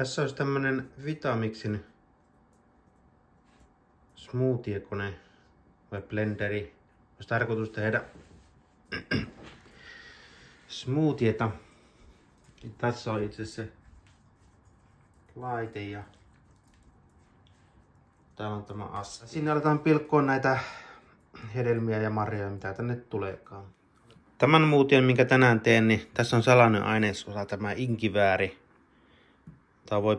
Tässä olisi tämmönen Vitamixin smoothie-kone vai blenderi. Olisi tarkoitus tehdä smoothieta. Tässä on itse se laite ja täällä on tämä assa. Sinne aletaan pilkkoa näitä hedelmiä ja marjoja, mitä tänne tuleekaan. Tämän smoothien, minkä tänään teen, niin tässä on salainen ainesosa, tämä inkivääri. Tää voi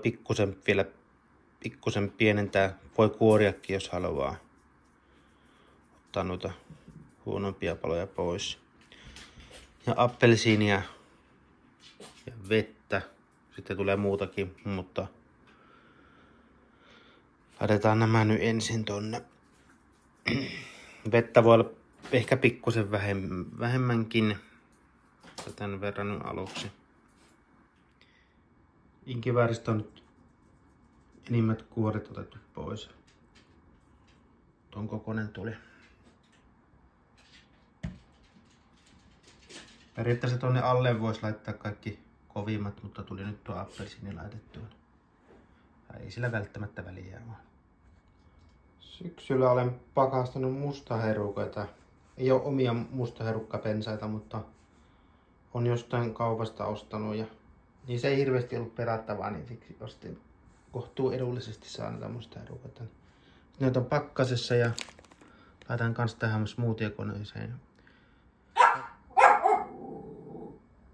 pikkusen pienentää. Voi kuoriakin, jos haluaa. Ottaa noita huonompia paloja pois. Ja appelsiinia ja vettä. Sitten tulee muutakin, mutta laitetaan nämä nyt ensin tonne. Vettä voi olla ehkä pikkusen vähemmänkin. Tän verran nyt aluksi. Inkivääristä on nyt enimmät kuoret otettu pois. Ton kokoinen tuli. Periaatteessa tonne alle voisi laittaa kaikki kovimmat, mutta tuli nyt tuo appelsiini laitettua. Ei sillä välttämättä väliä ole. Syksyllä olen pakastanut mustaherukoita. Ei ole omia mustaherukkapensaita, mutta on jostain kaupasta ostanut ja niin se ei hirveästi ollut perattavaa, niin siksi ostin kohtuu edullisesti saa näitä mustaherukoita. Ne on pakkasessa ja laitan kans tähän smoothie-koneeseen.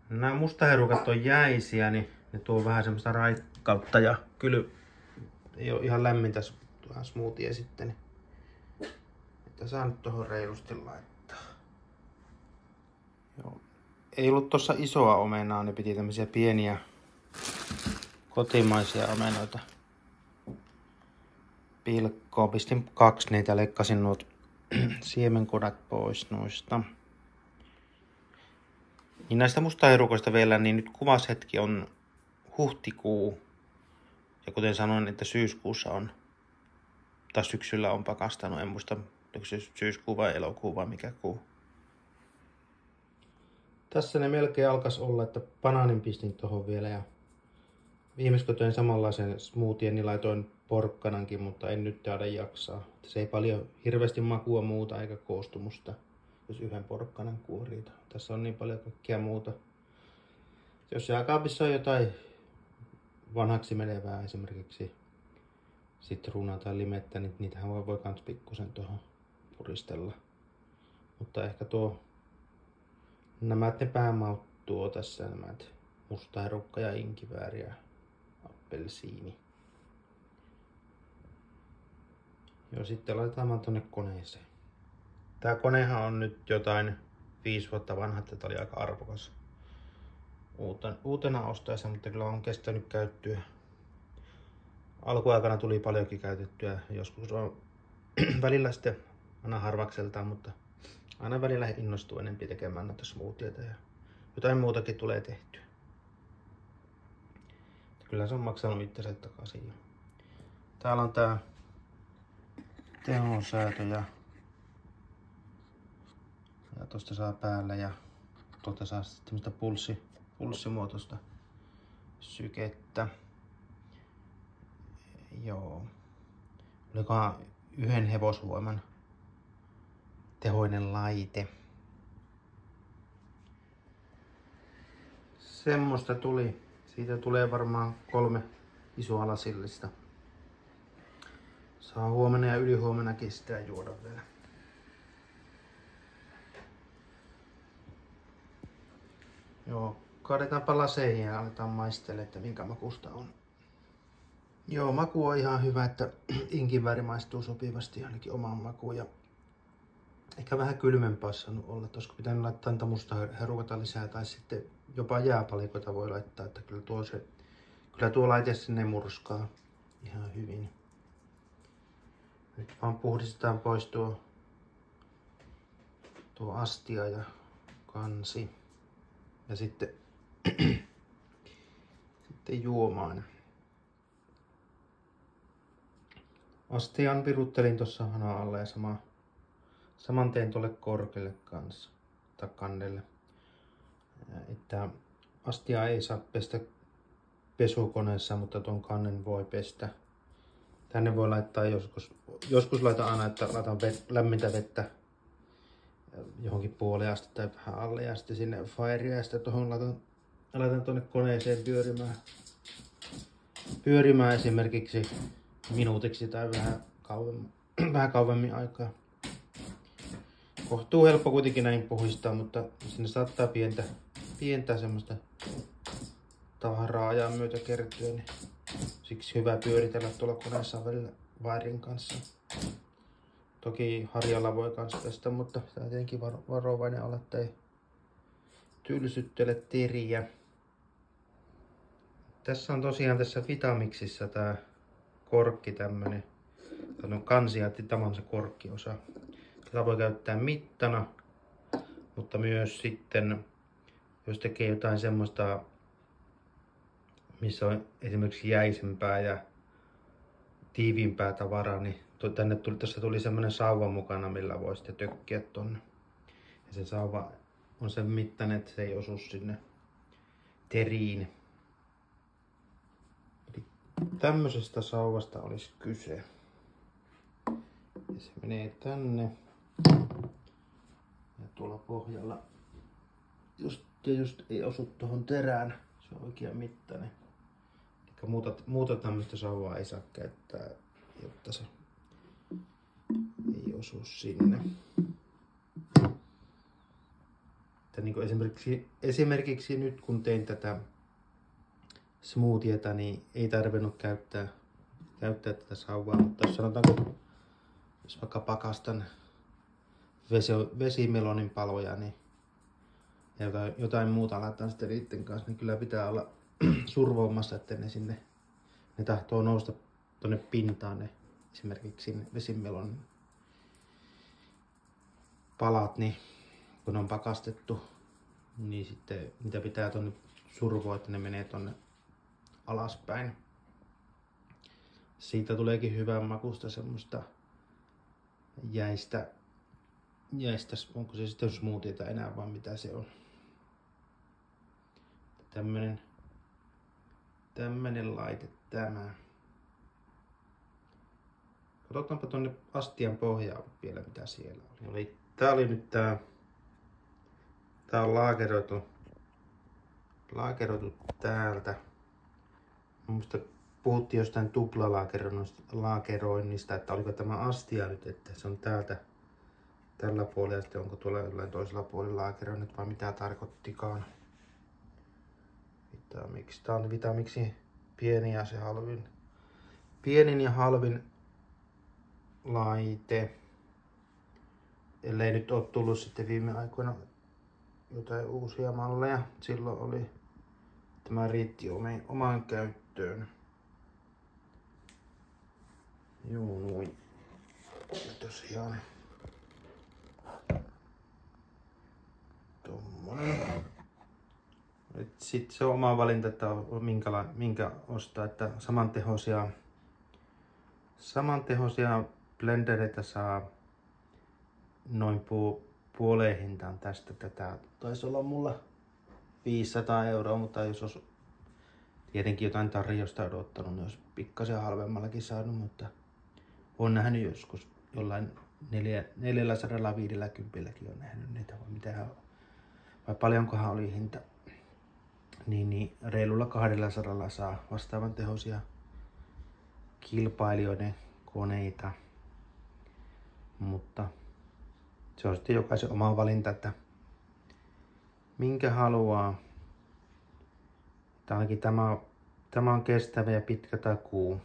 Nämä mustaherukat on jäisiä, niin ne tuo vähän semmoista raikkautta ja kyllä ei ole ihan lämmintä tuohon smoothie sitten. Että saa nyt tohon reilusti laittaa. Joo. Ei ollut tossa isoa omenaa, ne piti tämmöisiä pieniä kotimaisia omenoita pilkkoon. Pistin 2 niitä, leikkasin nuot siemenkodat pois noista. Niin näistä mustaherukoista vielä, niin nyt kuvashetki on huhtikuu. Ja kuten sanoin, että syyskuussa on, tai syksyllä on pakastanut, en muista, onko se syyskuu vai elokuu vai mikä kuu. Tässä ne melkein alkas olla, että banaanin pistin tohon vielä ja viimeis kun tein samanlaisen smoothien, niin laitoin porkkanankin, mutta en nyt taida jaksaa. Se ei paljon hirveästi makua muuta eikä koostumusta, jos yhden porkkanan kuoriita. Tässä on niin paljon kaikkea muuta. Jos jääkaapissa on jotain vanhaksi menevää, esimerkiksi sitruunaa tai limettä, niin niitähän voi kans pikkusen tuohon puristella. Mutta ehkä nämä ne päämaut tuo tässä, nämä mustaherukka ja inkivääri ja appelsiini. Joo, sitten laitetaan vaan tonne koneeseen. Tää konehan on nyt jotain 5 vuotta vanha, että tää oli aika arvokas uutena ostaessa, mutta kyllä on kestänyt käyttöä. Alkuaikana tuli paljonkin käytettyä, joskus on välillä sitten aina harvakseltaan, mutta aina välillä innostuu enempi tekemään näitä smoothieita ja jotain muutakin tulee tehtyä. Kyllä se on maksanut itsensä takaisin. Täällä on tää tehosäätö ja tosta saa päälle ja tuolta saa sitten tämmöistä pulssimuotoista sykettä. Joo. Olikohan 1 hevosvoiman tehoinen laite. Semmosta tuli. Siitä tulee varmaan 3 isoa lasillista. Saa huomenna ja ylihuomennakin sitä juoda vielä. Joo, kaadetaanpa laseihin ja aletaan maistella, että minkä makusta on. Joo, maku on ihan hyvä, että inkivääri maistuu sopivasti ainakin omaan makuun. Ja ehkä vähän kylmempää olisi saanut olla, että olisiko pitänyt laittaa niitä mustaherukata lisää tai sitten jopa jääpalikoita voi laittaa, että kyllä tuo laite sinne murskaa ihan hyvin. Nyt vaan puhdistetaan pois tuo astia ja kansi ja sitten juomaan. Astian viruttelin tuossa hanan alla ja saman tein tuolle korkealle kanssa tai kannelle. Että astia ei saa pestä pesukoneessa, mutta tuon kannen voi pestä. Tänne voi laittaa joskus laitan aina, että laitan lämmintä vettä johonkin puoleen asti tai vähän alle ja sitten sinne firea ja sitten tuohon laitan tuonne koneeseen pyörimään esimerkiksi minuutiksi tai vähän kauemmin aikaa. Kohtuu helppo kuitenkin näin puhistaa, mutta sinne saattaa pientä semmoista tavaraa ajan myötä kertyä, niin siksi hyvä pyöritellä tuolla koneessa välillä vairin kanssa. Toki harjalla voi kanssa tästä, mutta pitää tietenkin varovainen olla, että ei tylsyttele teriä. Tässä on tosiaan tässä Vitamixissa tää korkki tämmönen. Tämä on kansi ja tämä on se korkkiosa. Tätä voi käyttää mittana, mutta myös sitten, jos tekee jotain semmoista, missä on esimerkiksi jäisempää ja tiiviimpää tavaraa, niin tässä tuli semmoinen sauva mukana, millä voi sitten tökkiä tonne. Ja se sauva on sen mittainen, että se ei osu sinne teriin. Eli tämmöisestä sauvasta olisi kyse. Ja se menee tänne. Ja tuolla pohjalla just ei osu tuohon terään. Se on oikein mittainen. Eli muuta tämmöistä sauvaa ei saa käyttää, jotta se ei osu sinne. Että niin kuin esimerkiksi nyt kun tein tätä smoothieta, niin ei tarvinnut käyttää tätä sauvaa, mutta jos sanotaanko, jos vaikka pakastan vesimelonin paloja, niin jotain muuta laitan sitten niiden kanssa, niin kyllä pitää olla survoamassa, että ne tahtoo nousta tuonne pintaan, ne esimerkiksi vesimelonin palat, niin kun ne on pakastettu, niin sitten niitä pitää tuonne survoa, että ne menee tuonne alaspäin. Siitä tuleekin hyvän makusta semmoista jäistä, onko se sitten smoothieta enää vai mitä se on. Tämmönen laite tämä. Katsotaanpa tuonne astian pohjaan vielä mitä siellä oli. Eli tää oli nyt tää on laakeroitu täältä. Minusta puhuttiin jostain tuplalaakeroinnista, että oliko tämä astia nyt, että se on tällä puolella ja sitten onko tuolla jollain toisella puolella laakeroinnit vai mitä tarkoittikaan. Vitamix. Tää on Vitamixin pienin ja halvin laite. Ellei nyt ole tullut sitten viime aikoina jotain uusia malleja. Silloin oli tämä riitti omaan käyttöön. Joo, noin. Tosiaan. Tommonen. Sitten se on oma valinta, että minkä ostaa, että samantehoisia blendereitä saa noin puoleen hintaan tästä. Tätä taisi olla mulla 500 €, mutta jos olisi tietenkin jotain tarjosta odottanut, niin olisi pikkasen halvemmallakin saanut, mutta olen nähnyt joskus jollain 450 on nähnyt niitä, vai paljonkohan oli hinta. Niin reilulla 200 saa vastaavan tehoisia kilpailijoiden koneita, mutta se on sitten jokaisen oma valinta, että minkä haluaa. Ainakin tämä on kestävä ja pitkä takuu.